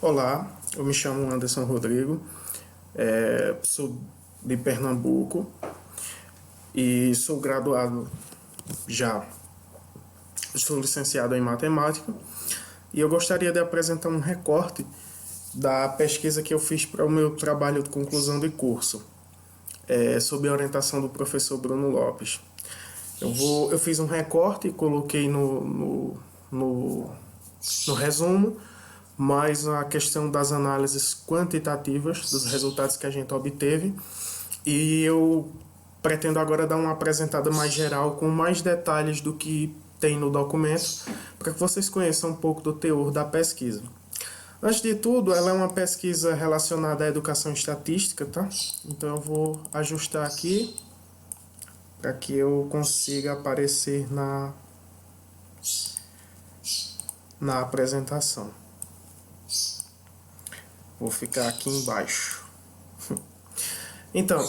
Olá, eu me chamo Anderson Rodrigo, sou de Pernambuco e sou graduado já, sou licenciado em matemática e eu gostaria de apresentar um recorte da pesquisa que eu fiz para o meu trabalho de conclusão de curso, sob a orientação do professor Bruno Lopes. Eu fiz um recorte e coloquei no resumo, mas a questão das análises quantitativas dos resultados que a gente obteve, e eu pretendo agora dar uma apresentada mais geral com mais detalhes do que tem no documento, para que vocês conheçam um pouco do teor da pesquisa. Antes de tudo, ela é uma pesquisa relacionada à educação estatística, tá? Então eu vou ajustar aqui para que eu consiga aparecer na apresentação. Vou ficar aqui embaixo. Então,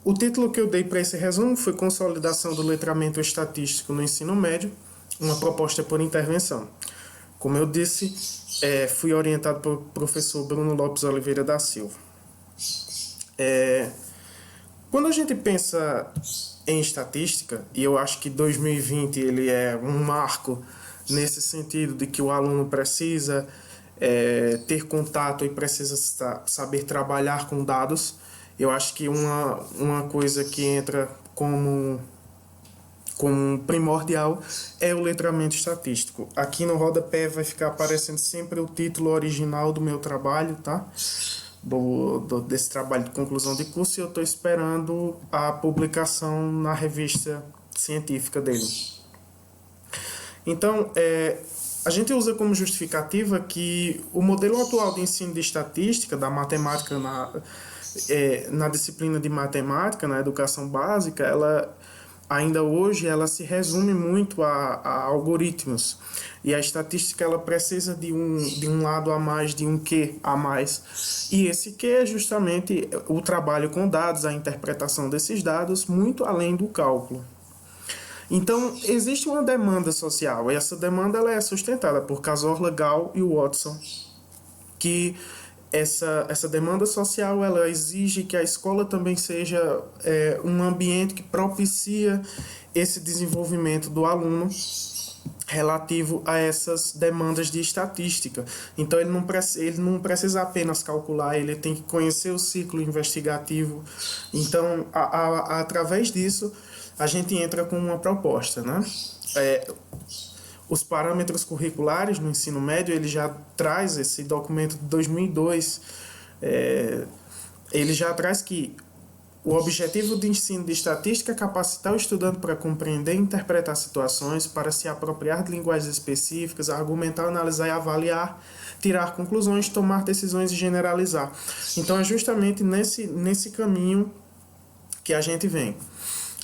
o título que eu dei para esse resumo foi Consolidação do Letramento Estatístico no Ensino Médio, uma proposta por intervenção. Como eu disse, fui orientado pelo professor Bruno Lopes Oliveira da Silva. Quando a gente pensa em estatística, e eu acho que 2020 ele é um marco nesse sentido de que o aluno precisa ter contato e precisa saber trabalhar com dados, eu acho que uma coisa que entra como primordial é o letramento estatístico. Aqui no rodapé vai ficar aparecendo sempre o título original do meu trabalho, tá? Desse trabalho de conclusão de curso, e eu estou esperando a publicação na revista científica dele. Então, a gente usa como justificativa que o modelo atual de ensino de estatística, da matemática na disciplina de matemática, na educação básica, ela ainda hoje ela se resume muito a algoritmos. E a estatística ela precisa de um lado a mais, de um quê a mais. E esse quê é justamente o trabalho com dados, a interpretação desses dados, muito além do cálculo. Então, existe uma demanda social, e essa demanda ela é sustentada por Cazorla, Gall e Watson, que essa demanda social ela exige que a escola também seja um ambiente que propicia esse desenvolvimento do aluno relativo a essas demandas de estatística. Então, ele não precisa apenas calcular, ele tem que conhecer o ciclo investigativo. Então, através disso, a gente entra com uma proposta, né? Os parâmetros curriculares no ensino médio, ele já traz esse documento de 2002, ele já traz que o objetivo do ensino de estatística é capacitar o estudante para compreender e interpretar situações, para se apropriar de linguagens específicas, argumentar, analisar e avaliar, tirar conclusões, tomar decisões e generalizar. Então, é justamente nesse caminho que a gente vem.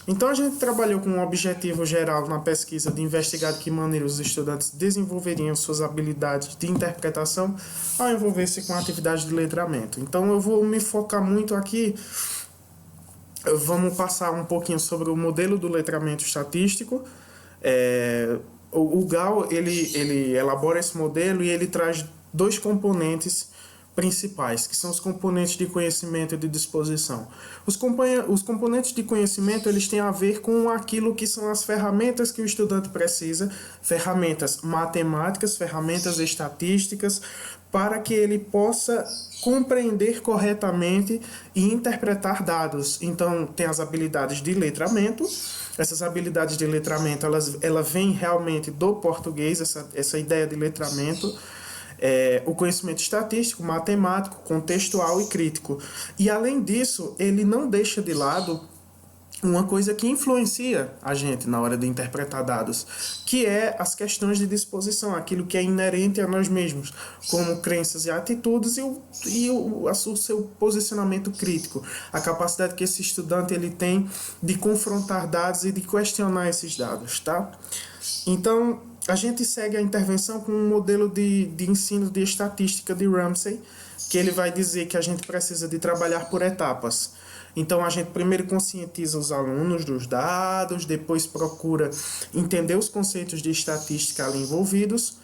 Então, a gente trabalhou com um objetivo geral na pesquisa de investigar de que maneira os estudantes desenvolveriam suas habilidades de interpretação ao envolver-se com a atividade de letramento. Então, eu vou me focar muito aqui. Vamos passar um pouquinho sobre o modelo do letramento estatístico. O Gall, ele elabora esse modelo e ele traz dois componentes principais, que são os componentes de conhecimento e de disposição. Os componentes de conhecimento, eles têm a ver com aquilo que são as ferramentas que o estudante precisa, ferramentas matemáticas, ferramentas estatísticas, para que ele possa compreender corretamente e interpretar dados. Então, tem as habilidades de letramento. Essas habilidades de letramento, ela vem realmente do português, essa ideia de letramento. O conhecimento estatístico, matemático, contextual e crítico. E, além disso, ele não deixa de lado uma coisa que influencia a gente na hora de interpretar dados, que é as questões de disposição, aquilo que é inerente a nós mesmos, como crenças e atitudes e o seu posicionamento crítico, a capacidade que esse estudante ele tem de confrontar dados e de questionar esses dados, tá? Então, a gente segue a intervenção com um modelo de ensino de estatística de Ramsey, que ele vai dizer que a gente precisa de trabalhar por etapas. Então, a gente primeiro conscientiza os alunos dos dados, depois procura entender os conceitos de estatística ali envolvidos,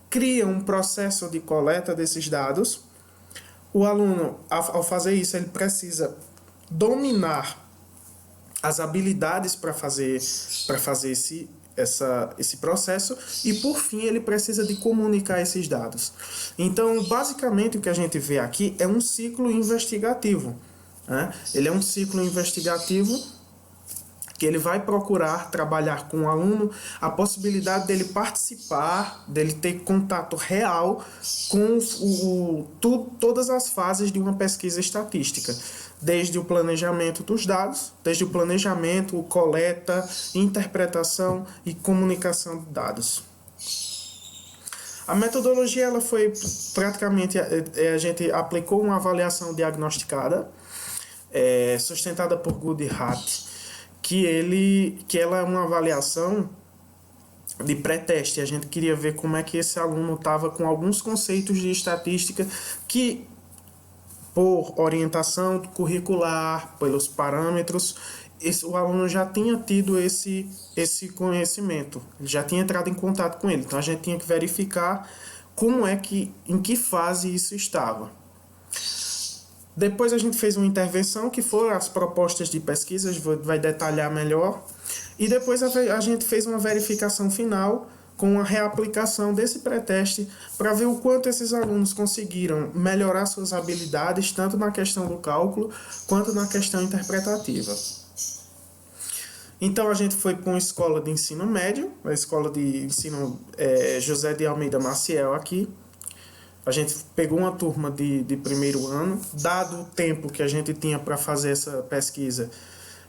cria um processo de coleta desses dados. O aluno, ao fazer isso, ele precisa dominar as habilidades para fazer esse processo e, por fim, ele precisa de comunicar esses dados. Então, basicamente, o que a gente vê aqui é um ciclo investigativo, né? Ele é um ciclo investigativo que ele vai procurar trabalhar com o aluno a possibilidade dele participar, dele ter contato real com todas as fases de uma pesquisa estatística, desde o planejamento dos dados, desde o planejamento, coleta, interpretação e comunicação de dados. A metodologia ela foi praticamente, a gente aplicou uma avaliação diagnosticada, sustentada por Goodhart, que ela é uma avaliação de pré-teste. A gente queria ver como é que esse aluno estava com alguns conceitos de estatística que, por orientação curricular, pelos parâmetros, o aluno já tinha tido esse conhecimento, ele já tinha entrado em contato com ele. Então a gente tinha que verificar em que fase isso estava. Depois a gente fez uma intervenção, que foram as propostas de pesquisa, vai detalhar melhor. E depois a gente fez uma verificação final com a reaplicação desse pré-teste para ver o quanto esses alunos conseguiram melhorar suas habilidades, tanto na questão do cálculo quanto na questão interpretativa. Então a gente foi para uma escola de ensino médio, a escola de ensino José de Almeida Maciel aqui. A gente pegou uma turma de primeiro ano, dado o tempo que a gente tinha para fazer essa pesquisa,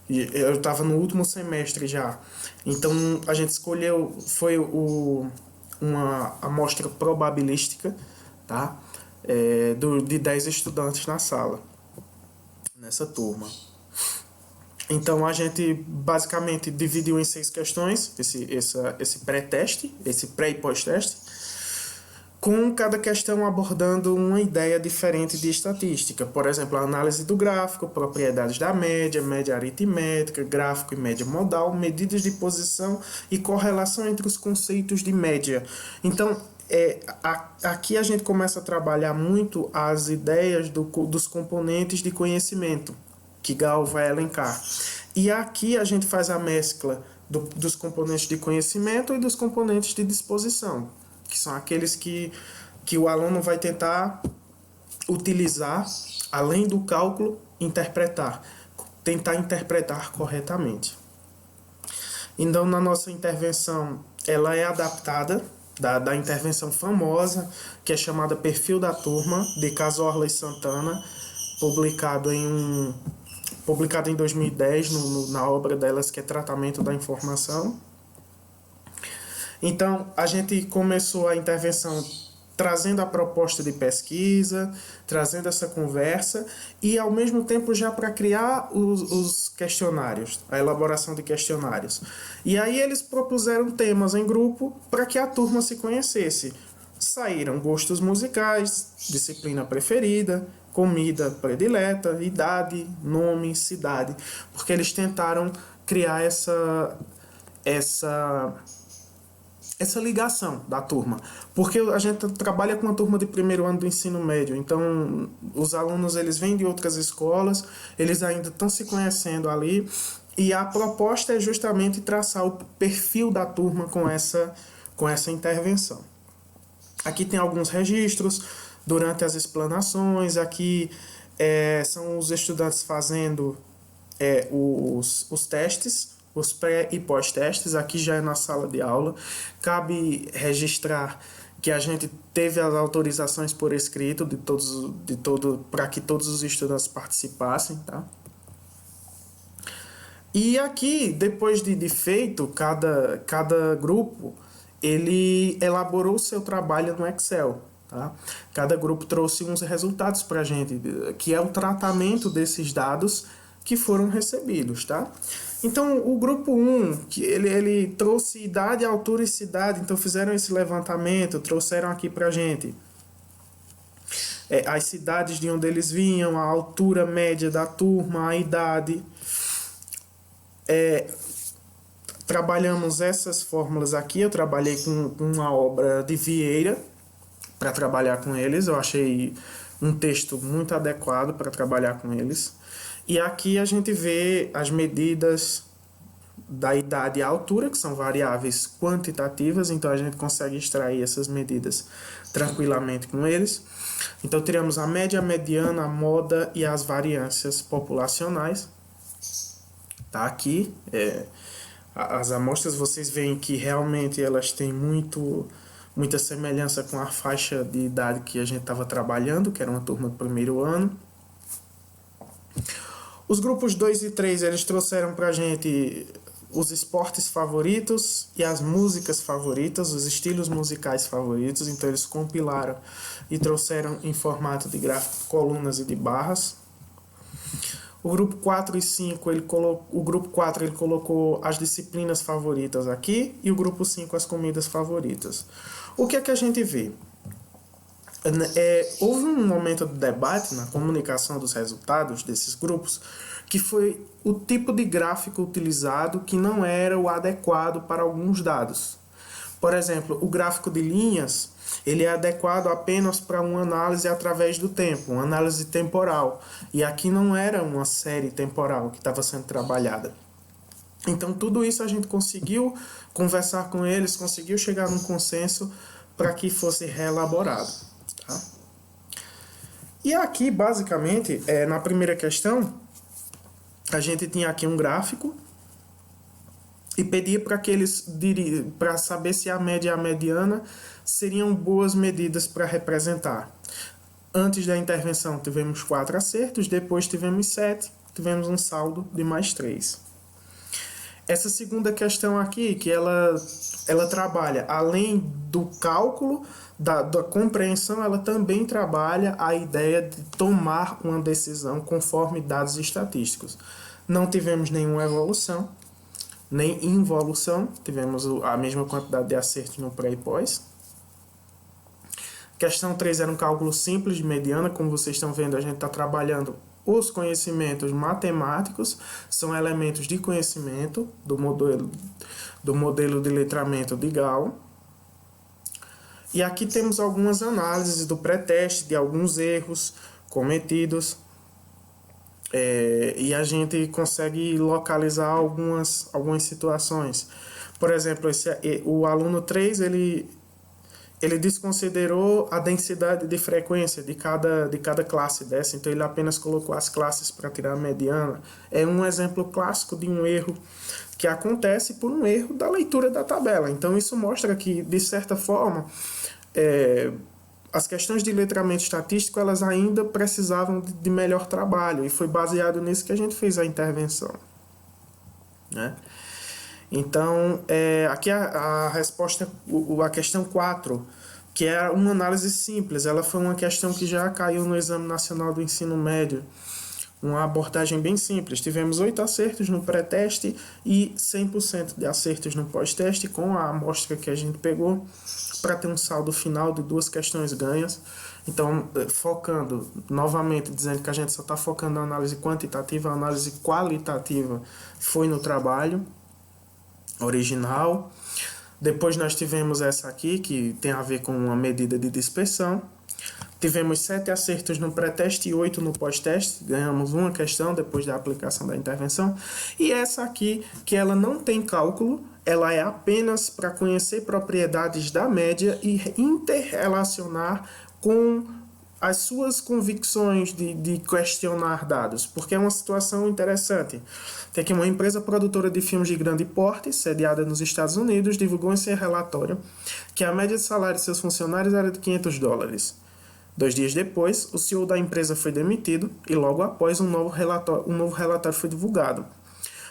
eu estava no último semestre já, então a gente escolheu, foi uma amostra probabilística, tá? De 10 estudantes na sala, nessa turma. Então a gente basicamente dividiu em 6 questões, esse pré-teste, esse pré e pós-teste, com cada questão abordando uma ideia diferente de estatística. Por exemplo, a análise do gráfico, propriedades da média, média aritmética, gráfico e média modal, medidas de posição e correlação entre os conceitos de média. Então, aqui a gente começa a trabalhar muito as ideias dos componentes de conhecimento, que Gal vai elencar. E aqui a gente faz a mescla dos componentes de conhecimento e dos componentes de disposição, que são aqueles que o aluno vai tentar utilizar, além do cálculo, tentar interpretar corretamente. Então, na nossa intervenção, ela é adaptada da intervenção famosa, que é chamada Perfil da Turma, de Cazorla e Santana, publicado em 2010 na obra delas, que é Tratamento da Informação. Então, a gente começou a intervenção trazendo a proposta de pesquisa, trazendo essa conversa e, ao mesmo tempo, já para criar os questionários, a elaboração de questionários. E aí eles propuseram temas em grupo para que a turma se conhecesse. Saíram gostos musicais, disciplina preferida, comida predileta, idade, nome, cidade, porque eles tentaram criar essa ligação da turma, porque a gente trabalha com uma turma de primeiro ano do ensino médio, então os alunos eles vêm de outras escolas, eles ainda estão se conhecendo ali, e a proposta é justamente traçar o perfil da turma com essa intervenção. Aqui tem alguns registros durante as explanações, aqui são os estudantes fazendo os testes, os pré e pós-testes. Aqui já é na sala de aula. Cabe registrar que a gente teve as autorizações por escrito para que todos os estudantes participassem, tá? E aqui, depois de feito, cada grupo ele elaborou o seu trabalho no Excel, tá? Cada grupo trouxe uns resultados para a gente, que é o tratamento desses dados que foram recebidos, tá? Então, o grupo 1, que ele trouxe idade, altura e cidade, então fizeram esse levantamento, trouxeram aqui pra gente as cidades de onde eles vinham, a altura média da turma, a idade. Trabalhamos essas fórmulas aqui, eu trabalhei com uma obra de Vieira, para trabalhar com eles. Eu achei um texto muito adequado para trabalhar com eles. E aqui a gente vê as medidas da idade e a altura, que são variáveis quantitativas, então a gente consegue extrair essas medidas tranquilamente com eles. Então teremos a média, a mediana, a moda e as variâncias populacionais. Tá aqui, as amostras, vocês veem que realmente elas têm muita semelhança com a faixa de idade que a gente estava trabalhando, que era uma turma do primeiro ano. Os grupos 2 e 3, eles trouxeram para a gente os esportes favoritos e as músicas favoritas, os estilos musicais favoritos. Então eles compilaram e trouxeram em formato de gráfico, colunas e de barras. O grupo 4 e 5, o grupo 4 ele colocou as disciplinas favoritas aqui e o grupo 5 as comidas favoritas. O que é que a gente vê? Houve um momento de debate na comunicação dos resultados desses grupos, que foi o tipo de gráfico utilizado que não era o adequado para alguns dados. Por exemplo, o gráfico de linhas, ele é adequado apenas para uma análise através do tempo, uma análise temporal. E aqui não era uma série temporal que estava sendo trabalhada. Então, tudo isso a gente conseguiu conversar com eles, conseguiu chegar num consenso para que fosse reelaborado. Tá? E aqui, basicamente, na primeira questão, a gente tinha aqui um gráfico e pedia para que eles, para saber se a média e a mediana seriam boas medidas para representar. Antes da intervenção tivemos 4 acertos, depois tivemos 7, tivemos um saldo de mais 3. Essa segunda questão aqui, que ela trabalha, além do cálculo, da compreensão, ela também trabalha a ideia de tomar uma decisão conforme dados estatísticos. Não tivemos nenhuma evolução, nem involução, tivemos a mesma quantidade de acertos no pré e pós. Questão 3 era um cálculo simples de mediana, como vocês estão vendo, a gente está trabalhando os conhecimentos matemáticos, são elementos de conhecimento do modelo de letramento de Gauss. E aqui temos algumas análises do pré-teste, de alguns erros cometidos, e a gente consegue localizar algumas situações. Por exemplo, o aluno 3, ele desconsiderou a densidade de frequência de cada classe dessa, então ele apenas colocou as classes para tirar a mediana. É um exemplo clássico de um erro que acontece por um erro da leitura da tabela. Então isso mostra que, de certa forma, as questões de letramento estatístico elas ainda precisavam de melhor trabalho, e foi baseado nisso que a gente fez a intervenção, né? Então, aqui a resposta, a questão 4, que é uma análise simples, ela foi uma questão que já caiu no Exame Nacional do Ensino Médio, uma abordagem bem simples. Tivemos 8 acertos no pré-teste e 100% de acertos no pós-teste, com a amostra que a gente pegou, para ter um saldo final de 2 questões ganhas. Então, focando, novamente, dizendo que a gente só está focando na análise quantitativa, a análise qualitativa foi no trabalho original. Depois nós tivemos essa aqui, que tem a ver com uma medida de dispersão. Tivemos 7 acertos no pré-teste e 8 no pós-teste. Ganhamos uma questão depois da aplicação da intervenção. E essa aqui, que ela não tem cálculo, ela é apenas para conhecer propriedades da média e interrelacionar com as suas convicções de questionar dados, porque é uma situação interessante. Tem aqui uma empresa produtora de filmes de grande porte, sediada nos Estados Unidos, divulgou em seu relatório que a média de salário de seus funcionários era de $500. 2 dias depois, o CEO da empresa foi demitido e logo após um novo relatório foi divulgado.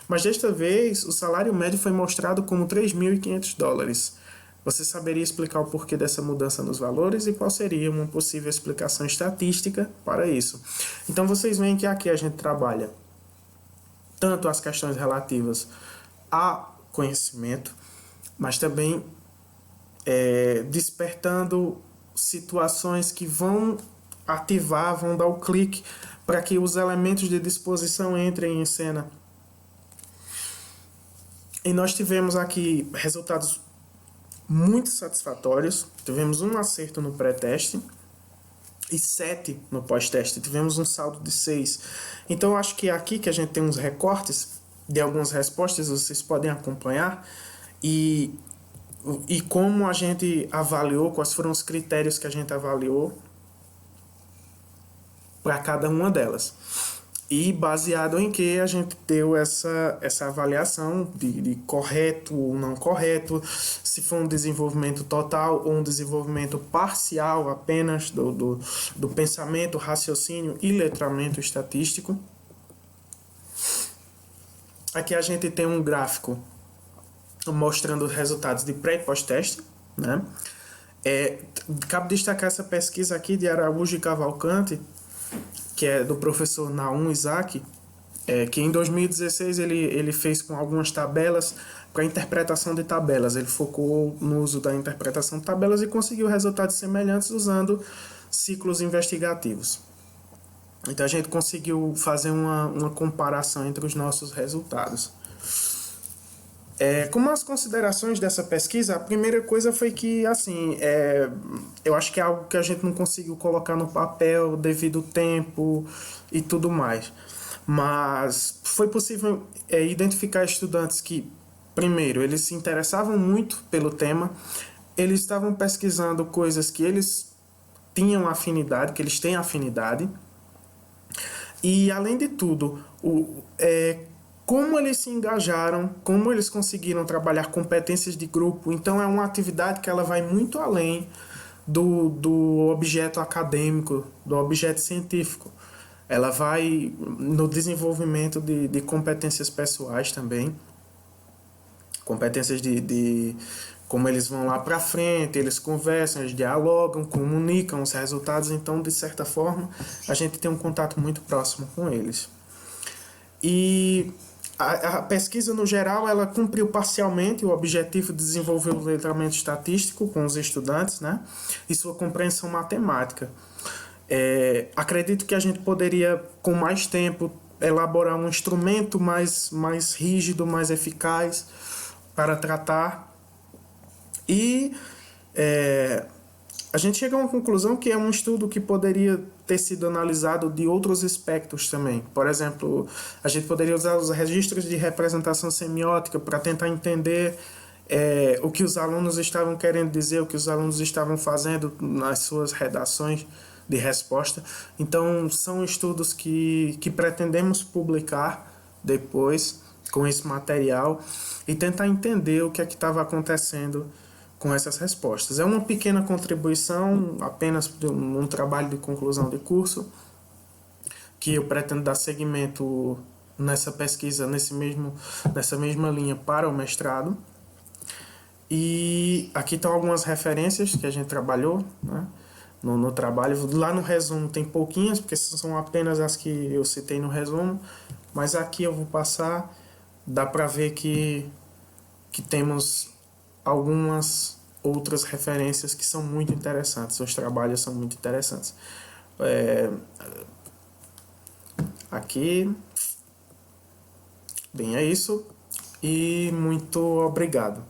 Mas desta vez, o salário médio foi mostrado como $3.500. Você saberia explicar o porquê dessa mudança nos valores e qual seria uma possível explicação estatística para isso? Então, vocês veem que aqui a gente trabalha tanto as questões relativas a conhecimento, mas também despertando situações que vão ativar, vão dar o clique para que os elementos de disposição entrem em cena. E nós tivemos aqui resultados muito satisfatórios. Tivemos um acerto no pré-teste e 7 no pós-teste. Tivemos um saldo de 6. Então, eu acho que é aqui que a gente tem uns recortes de algumas respostas, vocês podem acompanhar, e, e como a gente avaliou, quais foram os critérios que a gente avaliou para cada uma delas. E baseado em que a gente deu essa avaliação de correto ou não correto, se foi um desenvolvimento total ou um desenvolvimento parcial apenas do pensamento, raciocínio e letramento estatístico. Aqui a gente tem um gráfico mostrando os resultados de pré e pós-teste, né? Cabe destacar essa pesquisa aqui de Araújo e Cavalcante, que é do professor Naum Isaac, que em 2016 ele fez com algumas tabelas para interpretação de tabelas. Ele focou no uso da interpretação de tabelas e conseguiu resultados semelhantes usando ciclos investigativos. Então a gente conseguiu fazer uma comparação entre os nossos resultados. Como as considerações dessa pesquisa, a primeira coisa foi que, assim, eu acho que é algo que a gente não conseguiu colocar no papel devido ao tempo e tudo mais. Mas foi possível identificar estudantes que, primeiro, eles se interessavam muito pelo tema, eles estavam pesquisando coisas que eles tinham afinidade, que eles têm afinidade, e, além de tudo, como eles se engajaram, como eles conseguiram trabalhar competências de grupo. Então, é uma atividade que ela vai muito além do objeto acadêmico, do objeto científico. Ela vai no desenvolvimento de competências pessoais também, competências de como eles vão lá para frente, eles conversam, eles dialogam, comunicam os resultados. Então, de certa forma, a gente tem um contato muito próximo com eles. E a pesquisa, no geral, ela cumpriu parcialmente o objetivo de desenvolver o letramento estatístico com os estudantes, né, e sua compreensão matemática. Acredito que a gente poderia, com mais tempo, elaborar um instrumento mais rígido, mais eficaz para tratar. E a gente chega a uma conclusão que é um estudo que poderia ter sido analisado de outros aspectos também. Por exemplo, a gente poderia usar os registros de representação semiótica para tentar entender o que os alunos estavam querendo dizer, o que os alunos estavam fazendo nas suas redações de resposta. Então, são estudos que pretendemos publicar depois com esse material e tentar entender o que é que estava acontecendo com essas respostas. É uma pequena contribuição, apenas um trabalho de conclusão de curso, que eu pretendo dar seguimento nessa pesquisa, nessa mesma linha para o mestrado. E aqui estão algumas referências que a gente trabalhou, né, no trabalho. Lá no resumo tem pouquinhas, porque são apenas as que eu citei no resumo, mas aqui eu vou passar, dá para ver que temos algumas outras referências que são muito interessantes. Os trabalhos são muito interessantes. Aqui, bem, é isso. E muito obrigado.